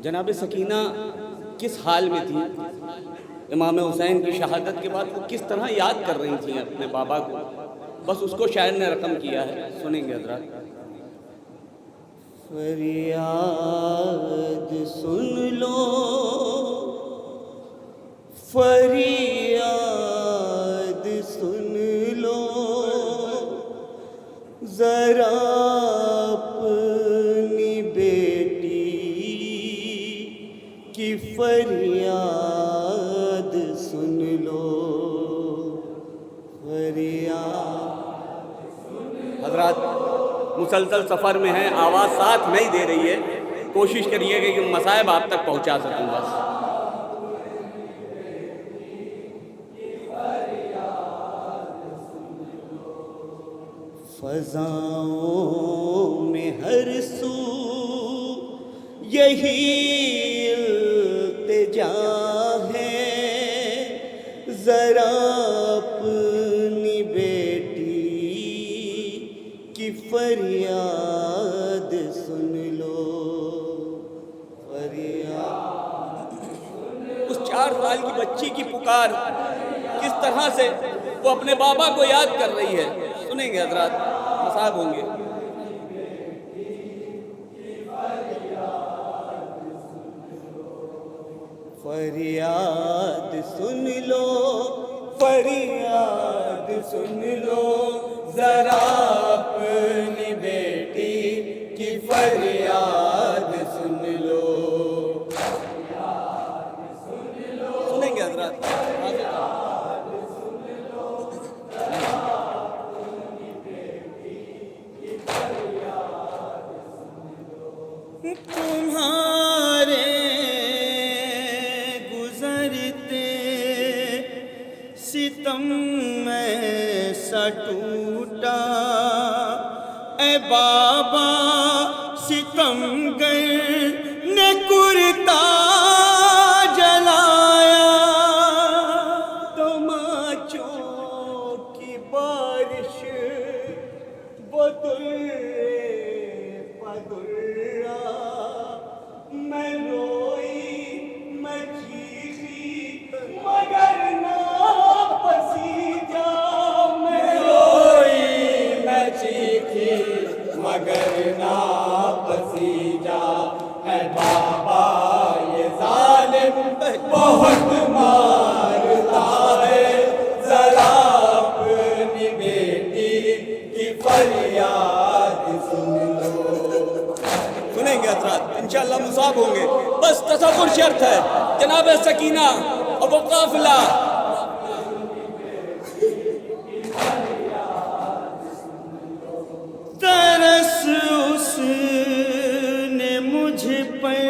جناب سکینہ کس حال میں تھی؟ امام حسین کی شہادت کے بعد وہ کس طرح یاد کر رہی تھیں اپنے بابا کو؟ بس اس کو شاعر نے رقم کیا ہے، سنیں گے حضرات۔ فریاد سن لو، فریاد سن لو، ذرا اپنی بیٹی کی فریاد سن لو، فریاد۔ حضرات مسلسل سفر میں ہیں، آواز ساتھ نہیں دے رہی ہے، کوشش کریے کہ مصائب آپ تک پہنچا سکوں بس۔ فضاؤں میں ہر سو یہی التجا ہے، ذرا اپنی بیٹی کی فریاد سن لو، فریاد۔ اس 4 سال کی بچی کی پکار کس طرح سے وہ اپنے بابا کو یاد کر رہی ہے، سنیں گے حضرات، مصائب ہوں گے۔ فریاد سن لو، فریاد سن لو، ذرا اپنی بیٹی کی فریاد سن لو، سنیں گے حضرات۔ تمہارے گزرتے ستم ایسا ٹوٹا، اے بابا ستم گر نے کرتا جلایا، تماچوں کی بارش بدل میں روئی میں چیخی مگر نہ پسیجا، میں روئی میں چیخی مگر نہ پسیجا، اے بابا یہ ظالم بہت مارتا ہے، ذرا اپنی بیٹی کی فریاد سن لو۔ سنیں گے حضرات، انشاءاللہ مصاب ہوں گے، بس تصور شرط ہے۔ جناب سکینہ اور وہ قافلہ ترس اس نے مجھ پر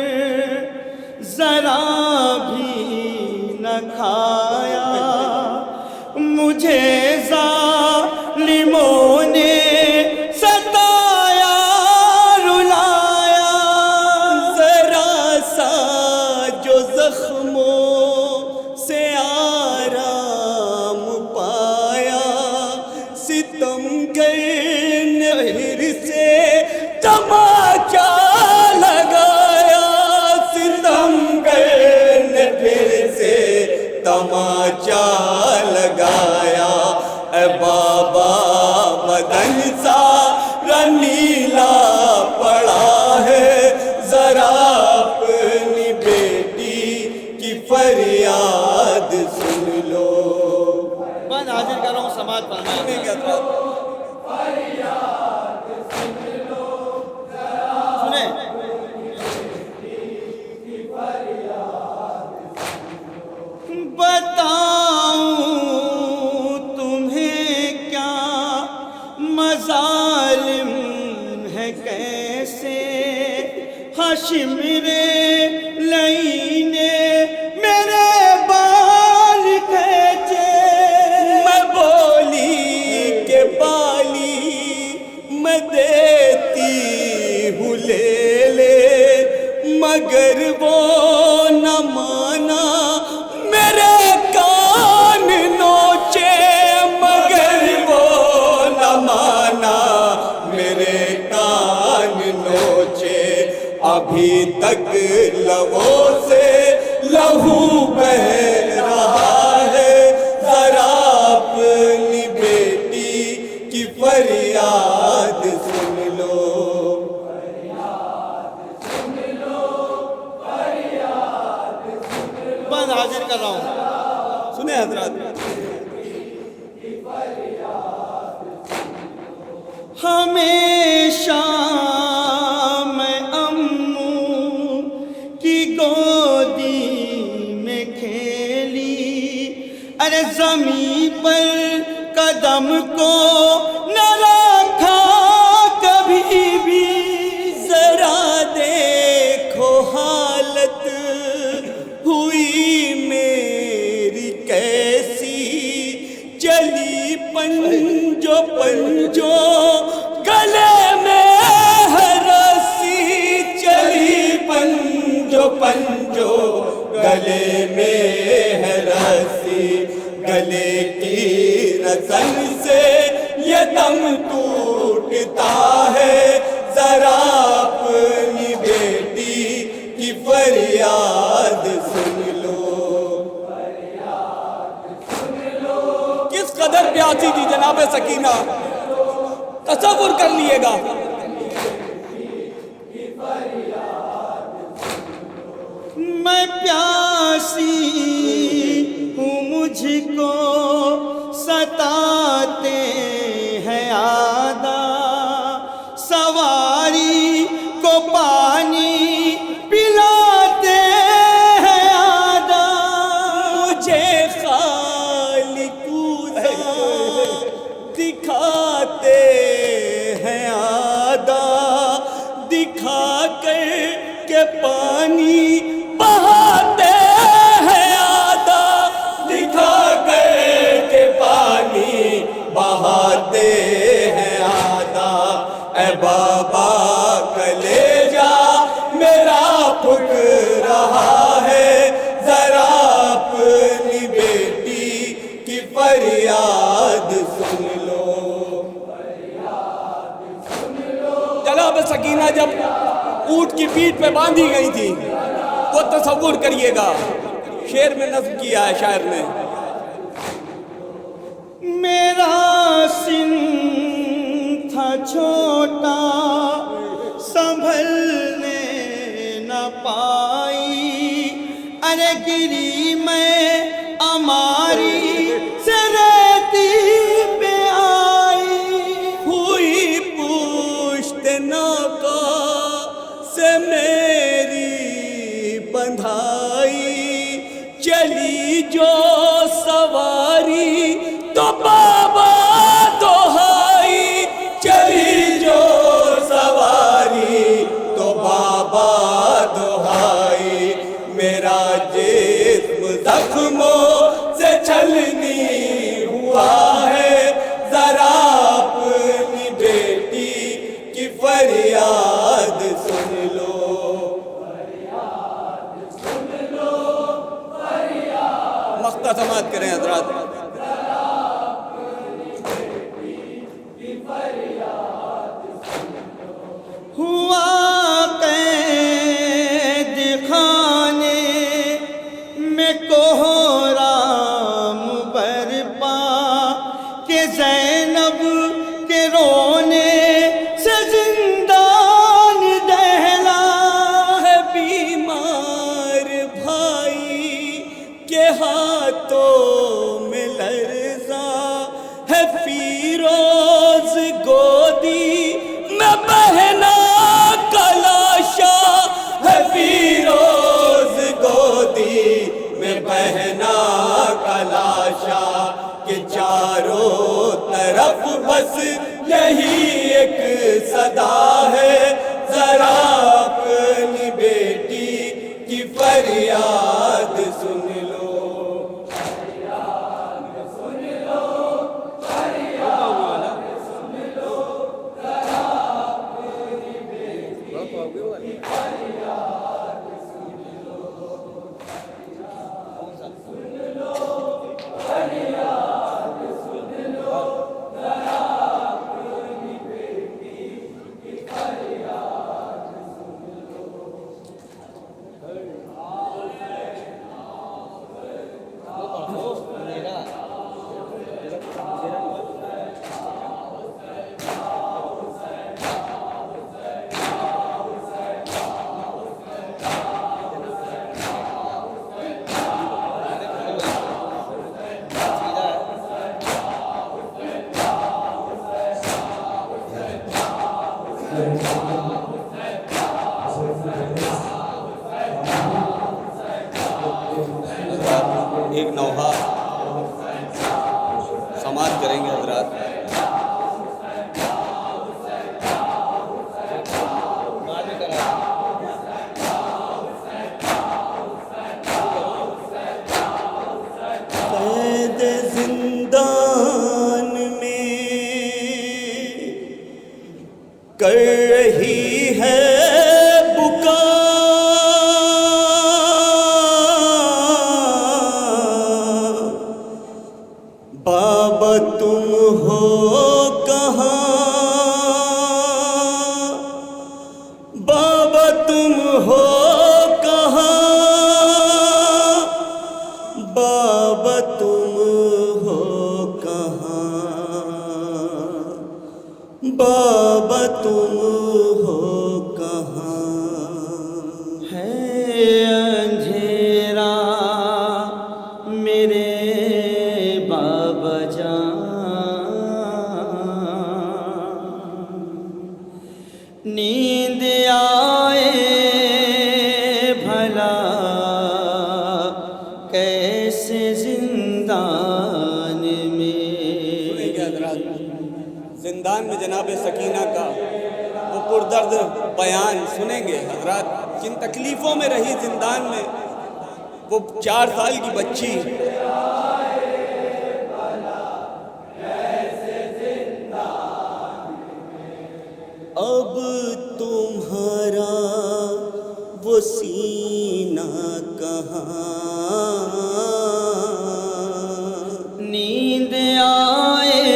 ذرا بھی نہ کھایا، مجھے ظالموں نے ستایا رلایا، ذرا سا جو زخموں سے آرام پایا، ستم گر نے پھر سے تماچا لگایا، ستم گر نے پھر سے تماچا لگایا، اے بابا بدن سارا نیلا پڑا ہے، ذرا اپنی بیٹی کی فریاد سن لو۔ میں حاضر کر رہا ہوں سماعت فرمائیں۔ سنیں بتاؤں تمہیں کیا مظالم ہے کیسے، ہاشم رے لینے میرے بال کھینچے، میں بولی کہ بالی میں دیتی ہوں لے لے، مگر وہ نہ مانا، میرے کان نوچے، مگر وہ نہ مانا، میرے کان نوچے، اب ابھی تک لبوں سے لہو بہ رہا ہے، ذرا اپنی بیٹی کی فریاد سن لو۔ بند حاضر کر رہا ہوں۔ سنیں حضرات، ہمیشہ میں امّو کی گودی میں کھیلی، ارے زمین پر قدم کو نہ رکھا کبھی بھی، ذرا دیکھو حالت ہوئی میری کیسی، چلی پنجو پنجو گلے میں ہے رسی، چلی پنجو پنجو گلے میں ہے رسی، گلے کی رسن سے یہ دم ٹوٹتا ہے، ذرا اپنی بیٹی کی فریاد سن لو۔ کس قدر پیاسی تھی جناب سکینہ، تصور کر لیے گا۔ میں پیاسی ہوں، مجھ کو ستاتے ہیں آدھا، سواری کو پانی پلاتے ہیں آدھا، مجھے خالی کوزہ دکھاتے ہیں آدھا، دکھا کر کے پانی بہاتے ہیں آدھا، دکھا کر کے پانی بہاتے ہیں آدھا، اے بابا کلیجا میرا پھک رہا ہے، ذرا اپنی بیٹی کی فریاد سن لو۔ جناب سکینہ جب اونٹ کی پیٹھ پہ باندھی گئی تھی، وہ تصور کریے گا، شعر میں نظم کیا ہے شاعر نے۔ میرا سن تھا چھوٹا سنبھلنے نہ پائی، ارے گری میں اماری سے ریتی پہ آئی، ہوئی پشت ناکا سے میری بندھائی، چلی جو سواری تو بابا دہائی، چلی جو سواری تو بابا دہائی، میرا جسم زخموں سے چھلنی ہوا ہے، ذرا اپنی بیٹی کی فریاد سن لو۔ مختصمات کریں حضرات۔ ہوا قید خانے میں کوہرام برپا، کہ زینب کے رونے سے زندان دہلا، ہے بیمار بھائی کے ہاتھوں میں لرزاں، ہے فیروز گودی میں بہنا کا لاشا، ہے فیروز گودی میں بہنا کا لاشا، کہ چاروں طرف بس یہی ایک صدا ہے، ذرا اپنی بیٹی کی فریاد سن لو۔ اندھیرا میرے بابا جان، نیند آئے بھلا کیسے زندان میں۔ سنیں گے حضرات، زندان میں جناب سکینہ کا وہ پردرد بیان سنیں گے حضرات، جن تکلیفوں میں رہی زندان میں، وہ 4 سال کی بچی اب تمہارا وہ سینہ کہاں، نیند آئے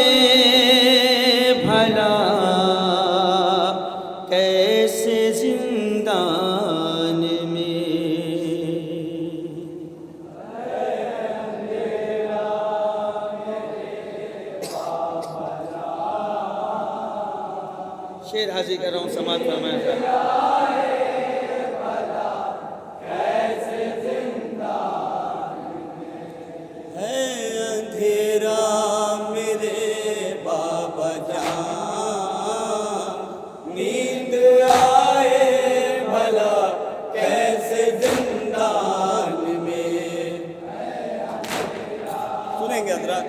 بھلا کیسے زندان میں۔ شعر حاضر کر رہا ہوں، سماعت فرمائیں حضرات۔ ہے اندھیرا میرے بابا جان، نیند آئے بھلا کیسے زندان میں۔ سنیں گے حضرات،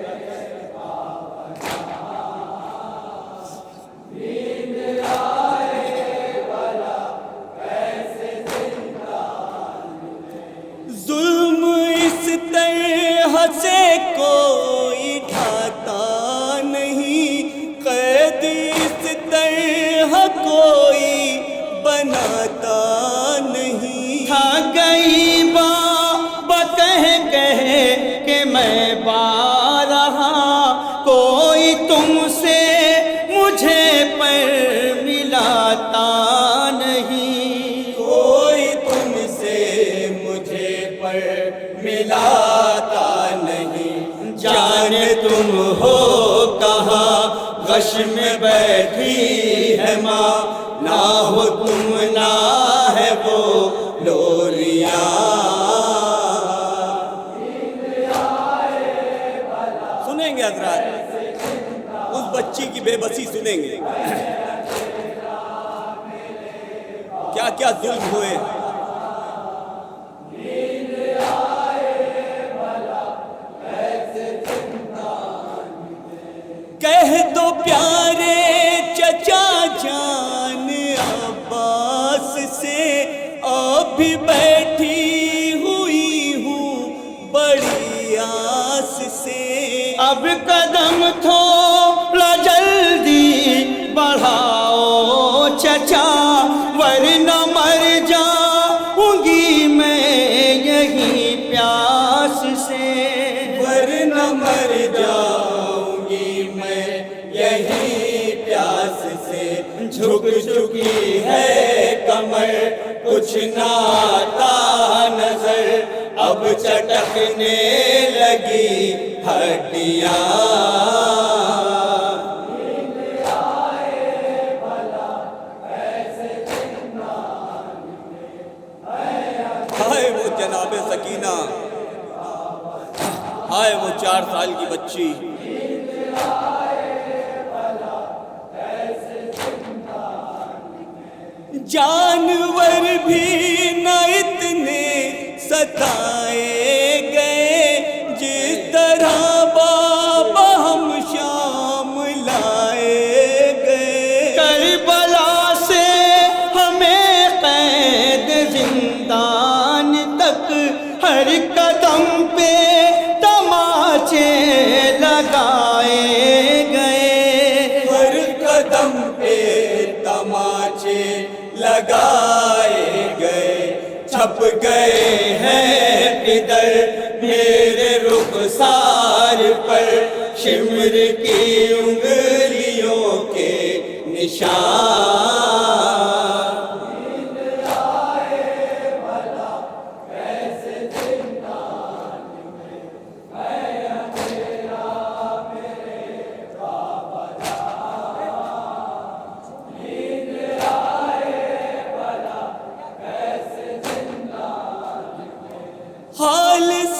ظلم اس طرح سے کوئی ڈھاتا نہیں، قید اس طرح کوئی بناتا نہیں۔ تھا گئی بابا کہہ کہ میں با رہا، کوئی تم سے مجھے پر ملاتا نہیں، کوئی تم سے مجھے پر ملاتا نہیں۔ جانے تم ہو کہاں غش میں بیٹھی ہے ماں، نہ ہو تم نہ ہے وہ لوریاں۔ سنیں گے حضرات، اس بچی کی بے بسی سنیں گے، کیا کیا ظلم ہوئے۔ کہہ دو پیارے چچا جان عباس سے، اب بھی بیٹھی ہوئی ہوں بڑی آس سے۔ اب قدم تھوڑا جلدی بڑھاؤ چچا، ورنہ مر جاؤں گی میں یہی پیاس سے، ورنہ مر جاؤں گی میں یہی پیاس سے۔ جھک چکی ہے کمر کچھ نہ آتا نظر، اب چٹکنے لگی ہڈیاں۔ ہائے وہ جناب سکینہ، ہائے وہ 4 سال کی بچی، جانور بھی نہ اتنے ستائے گئے جس طرح بابا ہم شام لائے گئے۔ کربلا سے ہمیں قید زندان تک، ہر قدم پہ تماچے لگائے گئے، ہر قدم پہ تماچے لگائے گئے۔ چھپ گئے ہیں ادھر میرے رخسار پر شمر کی انگلیوں کے نشان۔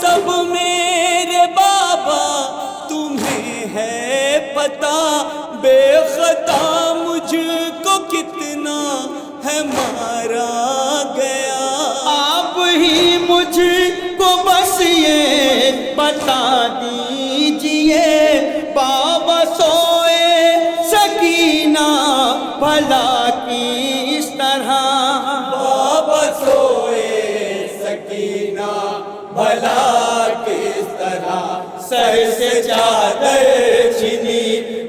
سب میرے بابا تمہیں ہے پتا، بے خطا مجھ کو کتنا ہے مارا گیا۔ آپ ہی مجھ کو بس یہ بتا دیجئے، بابا سوئے سکینہ بھلا کس طرح، بابا سوئے سکینہ بھلا کس طرح، سر سے چادر چھنی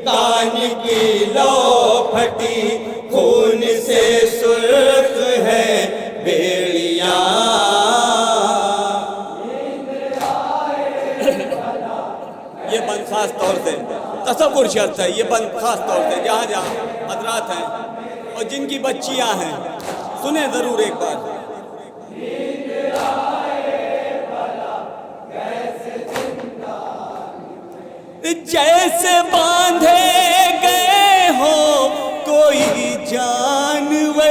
کان کی لو پھٹی، خون سے سرخ ہے بیڑیاں۔ یہ بند خاص طور سے تصور شرط ہے، یہ بند خاص طور سے جہاں جہاں حضرات ہیں اور جن کی بچیاں ہیں سنیں ضرور ایک بار۔ جیسے باندھے گئے ہو کوئی جانور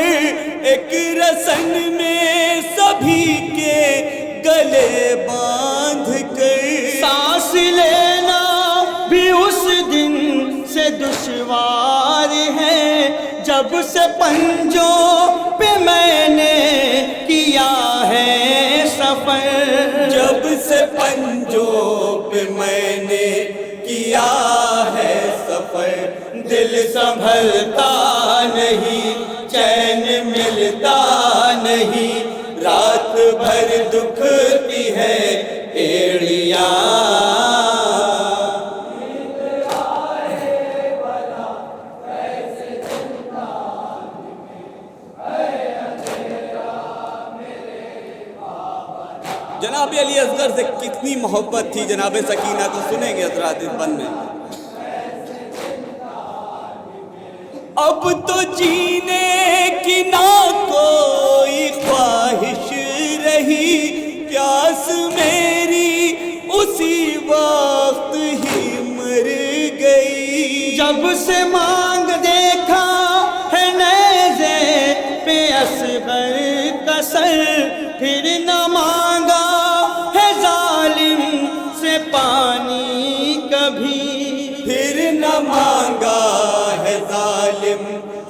ایک رسن میں سبھی کے گلے باندھ کر، سانس لینا بھی اس دن سے دشوار ہے جب سے پنجوں پہ میں نے کیا ہے سفر، جب سے پنجوں پہ میں نے کیا ہے سفر، دل سنبھلتا نہیں چین ملتا نہیں، رات بھر دکھتی ہے ایڑیاں۔ جناب علی اصغر سے کتنی محبت تھی جناب سکینہ کو، سنیں گے حضرات اس بند میں۔ اب تو جینے کی نہ کوئی خواہش رہی، پیاس میری اسی وقت ہی مر گئی، جب سے مانگ دیکھا ہے نیزے پہ اصغر کا سر، پھر نہ مانگا ہے ظالم سے پانی کبھی، پھر نہ مانگا ہے ظالم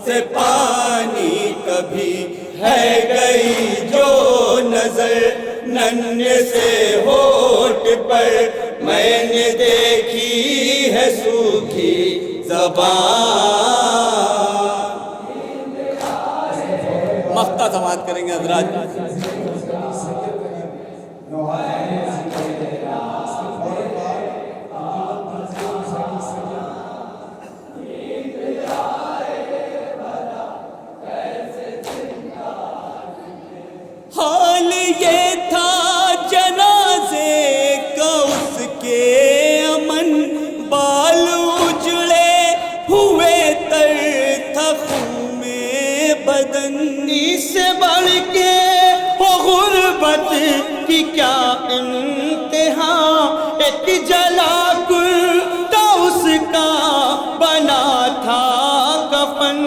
سے پانی کبھی، ہے گئی جو نظر ننھے سے ہونٹ پر، میں نے دیکھی ہے سوکھی زبان۔ مقطع سماعت کریں گے حضرات۔ حال یہ تھا جنازے کا اس کے امن، بال اجڑے ہوئے تر تھا خون میں بدن، اس سے بڑھ کے ہو غربت کی کیا انتہا، ایک جلا کرتا اس کا بنا تھا کفن،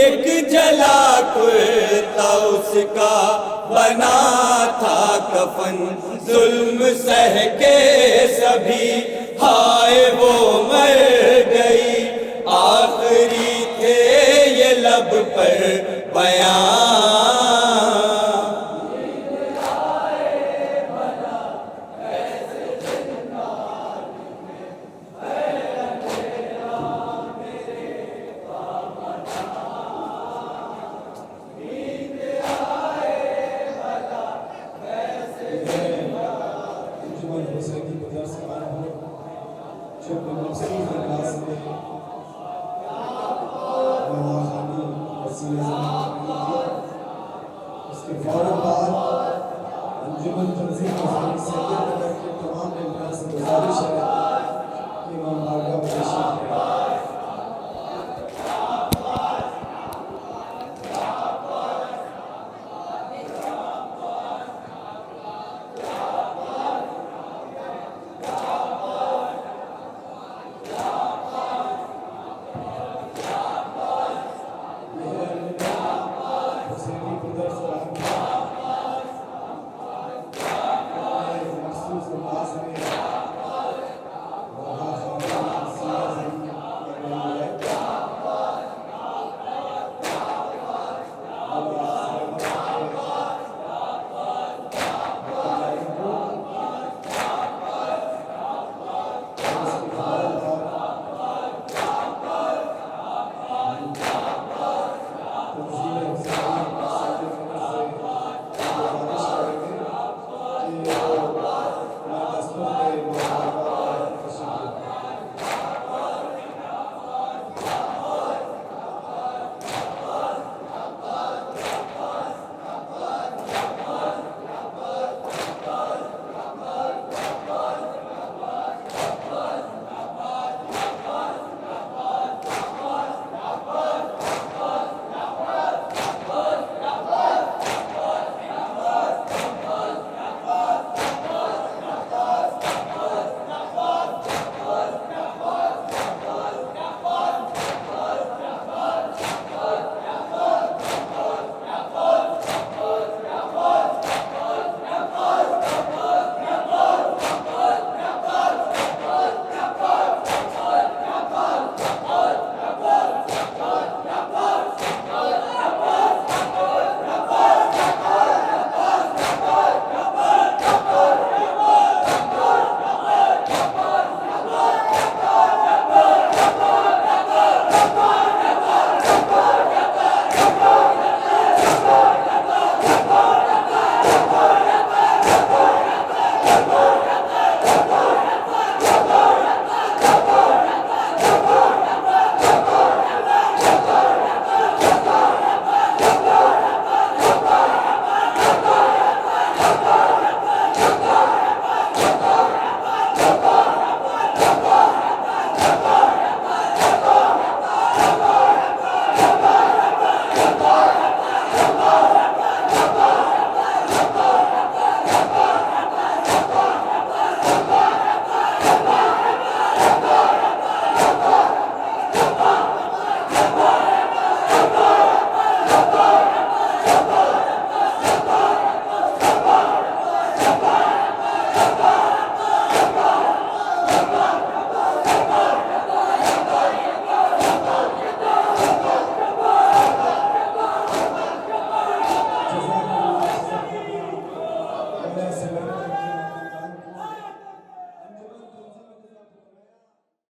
ایک جلا کرتا اس کا بنا تھا کفن، ظلم سہ کے سبھی ہائے وہ مر گئی، آخری تھے یہ لب پر بیان۔ اس کے فوراً بعد انجمن تنظیم سید نگر کے تمام ممبران سے گزارش ہے کہ امام بارگاہ میں تشریف